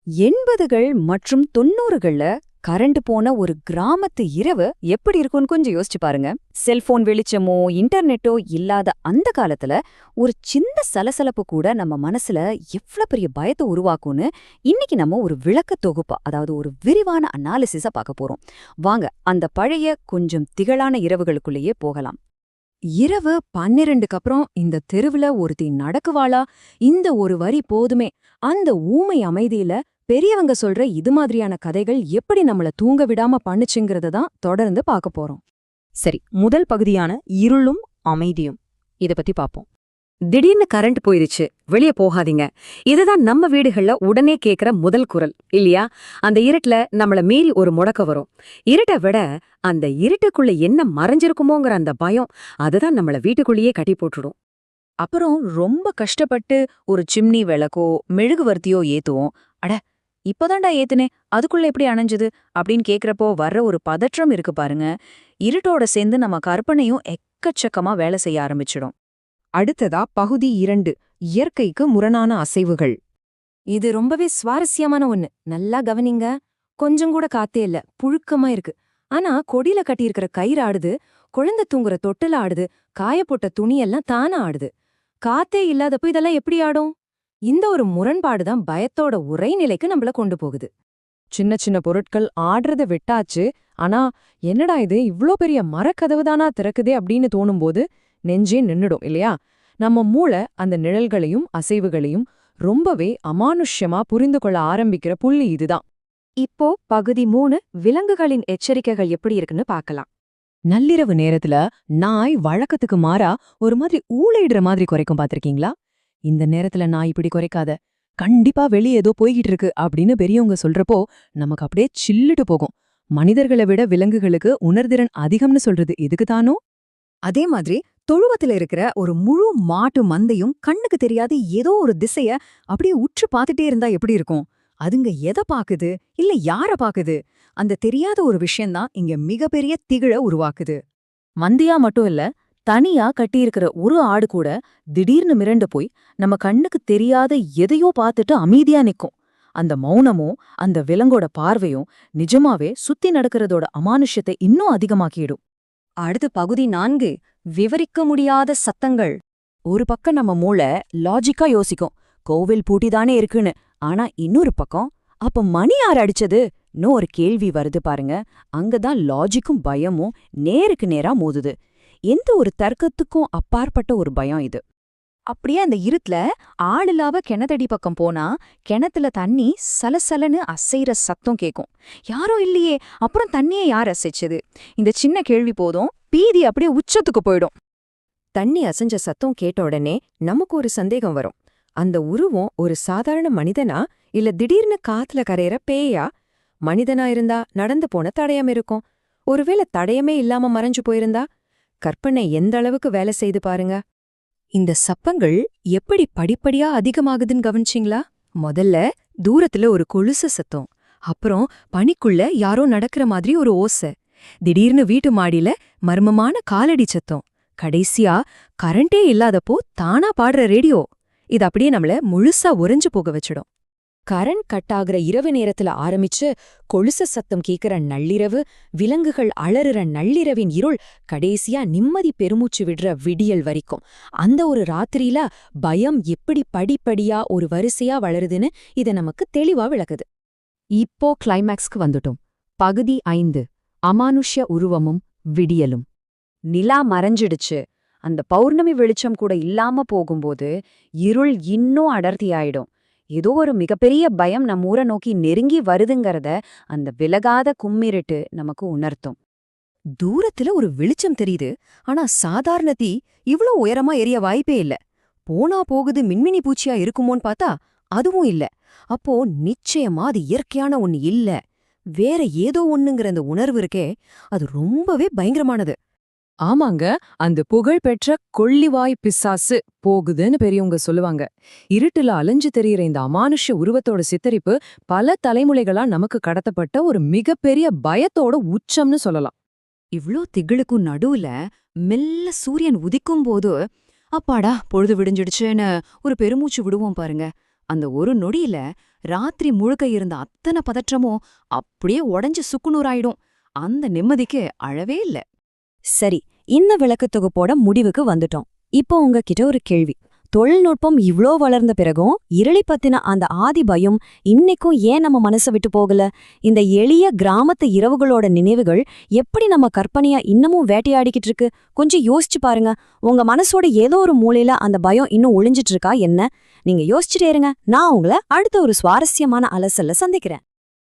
80கள் மற்றும் 90கள்ல கரண்ட் போன ஒரு கிராமத்து இரவு எப்படி இருக்கும்னு கொஞ்சம் யோசிச்சு பாருங்க. செல்போன் வெளிச்சமோ இன்டர்நெட்டோ இல்லாத அந்த காலத்துல ஒரு சின்ன சலசலப்பு கூட நம்ம மனசுல எவ்வளவு பெரிய பயத்தை உருவாக்கும்னு இன்னைக்கு நம்ம ஒரு விளக்க தொகுப்பா, அதாவது ஒரு விரிவான அனாலிசிஸா பார்க்க போறோம். வாங்க அந்த பழைய கொஞ்சம் திகழான இரவுகளுக்குள்ளேயே போகலாம். இரவு 12க்கு அப்புறம் இந்த தெருவுல ஒருத்தி நடக்குவாளா? இந்த ஒரு வரி போதுமே. அந்த ஊமை அமைதியில பெரியவங்க சொல்ற இது மாதிரியான கதைகள் எப்படி நம்மள தூங்க விடாம பண்ணுச்சுங்கிறத தான் தொடர்ந்து பார்க்க போறோம். சரி, முதல் பகுதியான இருளும் அமைதியும் இத பத்தி பாப்போம். திடீர்னு கரண்ட் போயிருச்சு, வெளிய போகாதீங்க. இதுதான் நம்ம வீடுகள்ல உடனே கேக்குற முதல் குரல் இல்லையா? அந்த இருட்டுல நம்மள மீறி ஒரு முடக்க வரும். இருட்டை விட அந்த இருட்டுக்குள்ள என்ன மறைஞ்சிருக்குமோங்கிற அந்த பயம், அதுதான் நம்மள வீட்டுக்குள்ளேயே கட்டி போட்டுடும். அப்புறம் ரொம்ப கஷ்டப்பட்டு ஒரு சிம்னி விளக்கோ மெழுகுவர்த்தியோ ஏத்துவோம். அட இப்பதான்டா ஏத்துனே, அதுக்குள்ள எப்படி அணைஞ்சது அப்படின்னு கேக்குறப்போ வர்ற ஒரு பதற்றம் இருக்கு பாருங்க. இருட்டோட சேர்ந்து நம்ம கற்பனையும் எக்கச்சக்கமா வேலை செய்ய ஆரம்பிச்சிடும். அடுத்ததா பகுதி 2, இயற்கைக்கு முரணான அசைவுகள். இது ரொம்பவே சுவாரஸ்யமான ஒண்ணு. நல்லா கவனிங்க. கொஞ்சம் கூட காத்தே இல்ல, புழுக்கமா இருக்கு. ஆனா கொடியில கட்டியிருக்கிற கயிறு ஆடுது, குழந்தை தூங்குற தொட்டில ஆடுது, காயப்போட்ட துணியெல்லாம் தானா ஆடுது. காத்தே இல்லாதப்போ இதெல்லாம் எப்படி ஆடும்? இந்த ஒரு முரண்பாடுதான் பயத்தோட உரைநிலைக்கு நம்மள கொண்டு போகுது. சின்ன சின்ன பொருட்கள் ஆடுறத விட்டாச்சு, ஆனா என்னடா இது இவ்ளோ பெரிய மரக்கதவு தானா திறக்குதே அப்படின்னு தோணும்போது நெஞ்சே நின்னுடும் இல்லையா? நம்ம மூளை அந்த நிழல்களையும் அசைவுகளையும் ரொம்பவே அமானுஷ்யமா புரிந்து கொள்ள ஆரம்பிக்கிற புள்ளி இதுதான். இப்போ பகுதி 3, விலங்குகளின் எச்சரிக்கைகள் எப்படி இருக்குன்னு பார்க்கலாம். நள்ளிரவு நேரத்துல நாய் வழக்கத்துக்கு மாறா ஒரு மாதிரி ஊளையிடுற மாதிரி குறைக்கும் பாத்திருக்கீங்களா? இந்த நேரத்துல நாய் இப்படி குறைக்காத, கண்டிப்பா வெளியே ஏதோ போய்கிட்டு இருக்கு அப்படின்னு பெரியவங்க சொல்றப்போ நமக்கு அப்படியே சில்லுட்டு போகும். மனிதர்களை விட விலங்குகளுக்கு உணர்திறன் அதிகம்னு சொல்றது இதுக்குதானோ? அதே மாதிரி தொழுவத்துல இருக்கிற ஒரு முழு மாட்டு மந்தையும் கண்ணுக்கு தெரியாத ஏதோ ஒரு திசைய அப்படியே உற்று பார்த்துட்டே இருந்தா எப்படி இருக்கும்? அதுங்க எதை பாக்குது, இல்ல யார பாக்குது? அந்த தெரியாத ஒரு விஷயம்தான் இங்க மிகப்பெரிய திகிழ உருவாக்குது. மந்தியா மட்டும் இல்ல, தனியா கட்டியிருக்கிற ஒரு ஆடு கூட திடீர்னு மிரண்டு போய் நம்ம கண்ணுக்கு தெரியாத எதையோ பார்த்துட்டு அமைதியா நிக்கும். அந்த மௌனமும் அந்த விலங்கோட பார்வையும் நிஜமாவே சுத்தி நடக்கிறதோட அமானுஷ்யத்தை இன்னும் அதிகமாக்கிடும். அடுத்து பகுதி 4, விவரிக்க முடியாத சத்தங்கள். ஒரு பக்கம் நம்ம மூளை லாஜிக்கா யோசிக்கும், கோவில் பூட்டிதானே இருக்குன்னு. ஆனா இன்னொரு பக்கம், அப்ப மணி யார் அடிச்சதுன்னு ஒரு கேள்வி வருது பாருங்க. அங்கதான் லாஜிக்கும் பயமும் நேருக்கு நேரா மோதுது. எந்த ஒரு தர்க்கத்துக்கும் அப்பாற்பட்ட ஒரு பயம் இது. அப்படியே அந்த இருட்டுல ஆளில்லாம கிணத்தடி பக்கம் போனா கிணத்துல தண்ணி சலசலன்னு அசைற சத்தம் கேக்கும். யாரும் இல்லையே, அப்புறம் தண்ணியை யார் அசைச்சது? இந்த சின்ன கேள்வி போதும் பீதி அப்படியே உச்சத்துக்கு போயிடும். தண்ணி அசைஞ்ச சத்தம் கேட்ட உடனே நமக்கு ஒரு சந்தேகம் வரும். அந்த உருவம் ஒரு சாதாரண மனிதனா, இல்ல திடீர்னு காத்துல கரையிற பேயா? மனிதனா இருந்தா நடந்து போன தடயம் இருக்கும். ஒருவேளை தடயமே இல்லாம மறைஞ்சு போயிருந்தா? கற்பனை எந்த அளவுக்கு வேலை செய்து பாருங்க. இந்த சப்பங்கள் எப்படி படிப்படியா அதிகமாகுதுன்னு கவனிச்சிங்களா? முதல்ல தூரத்துல ஒரு கொலுசு சத்தம், அப்புறம் பனிக்குள்ள யாரோ நடக்கிற மாதிரி ஒரு ஓசை, திடீர்னு வீட்டு மாடியில மர்மமான காலடி சத்தம், கடைசியா கரண்டே இல்லாதப்போ தானா பாடுற ரேடியோ. இது அப்படியே நம்மள முழுசா உறைஞ்சு போக வச்சிடும். கரண்ட் கட் ஆகுற இரவு நேரத்துல ஆரம்பிச்சு கொலுச சத்தம் கேக்குற நள்ளிரவு, விலங்குகள் அலறுற நள்ளிரவின் இருள், கடைசியா நிம்மதி பெருமூச்சு விடுற விடியல் வரைக்கும் அந்த ஒரு ராத்திரியில பயம் எப்படி படிப்படியா ஒரு வரிசையா வளருதுன்னு இத நமக்கு தெளிவா விளக்குது. இப்போ கிளைமேக்ஸ்க்கு வந்துட்டோம். பகுதி 5, அமானுஷ்ய உருவமும் விடியலும். நிலா மறைஞ்சிடுச்சு. அந்த பௌர்ணமி வெளிச்சம் கூட இல்லாம போகும்போது இருள் இன்னும் அடர்த்தியாயிடும். ஏதோ ஒரு மிகப்பெரிய பயம் நம்ம ஊரை நோக்கி நெருங்கி வருதுங்கிறத அந்த விலகாத கும்மிருட்டு நமக்கு உணர்த்தும். தூரத்துல ஒரு வெளிச்சம் தெரியுது, ஆனா சாதாரண தீ இவ்ளோ உயரமா எரிய வாய்ப்பே இல்ல. போனா போகுது மின்மினி பூச்சியா இருக்குமோன்னு பார்த்தா அதுவும் இல்ல. அப்போ நிச்சயமா அது இயற்கையான ஒண்ணு இல்ல, வேற ஏதோ ஒண்ணுங்கிற அந்த உணர்வு இருக்கே, அது ரொம்பவே பயங்கரமானது. ஆமாங்க, அந்த புகழ்பெற்ற கொள்ளிவாய் பிசாசு போகுதுன்னு பெரியவங்க சொல்லுவாங்க. இருட்டுல அலைஞ்சு தெரியிற இந்த அமானுஷ்ய உருவத்தோட சித்தரிப்பு பல தலைமுறைகளா நமக்கு கடத்தப்பட்ட ஒரு மிகப்பெரிய பயத்தோட உச்சம்னு சொல்லலாம். இவ்ளோ திகிலுக்கும் நடுவுல மெல்ல சூரியன் உதிக்கும் போது அப்பாடா பொழுது விடிஞ்சிடுச்சுன்னு ஒரு பெருமூச்சு விடுவோம் பாருங்க. அந்த ஒரு நொடியில ராத்திரி முழுக்க இருந்த அத்தனை பதற்றமும் அப்படியே உடைஞ்சு சுக்குநூறாயிடும். அந்த நிம்மதிக்கு அளவே இல்ல. சரி, இந்த விளக்கத் தொகுப்போட முடிவுக்கு வந்துட்டோம். இப்போ உங்ககிட்ட ஒரு கேள்வி. தொழில்நுட்பம் இவ்ளோ வளர்ந்த பிறகும் இருளை பத்தின அந்த ஆதி பயம் இன்னைக்கும் ஏன் நம்ம மனசை விட்டு போகல? இந்த எளிய கிராமத்து இரவுகளோட நினைவுகள் எப்படி நம்ம கற்பனையா இன்னமும் வேட்டையாடிக்கிட்டு இருக்கு? கொஞ்சம் யோசிச்சு பாருங்க. உங்க மனசோட ஏதோ ஒரு மூலையில அந்த பயம் இன்னும் ஒளிஞ்சிட்டு இருக்கா என்ன? நீங்க யோசிச்சுட்டே இருங்க. நான் உங்களை அடுத்த ஒரு சுவாரஸ்யமான அலசல்ல சந்திக்கிறேன்.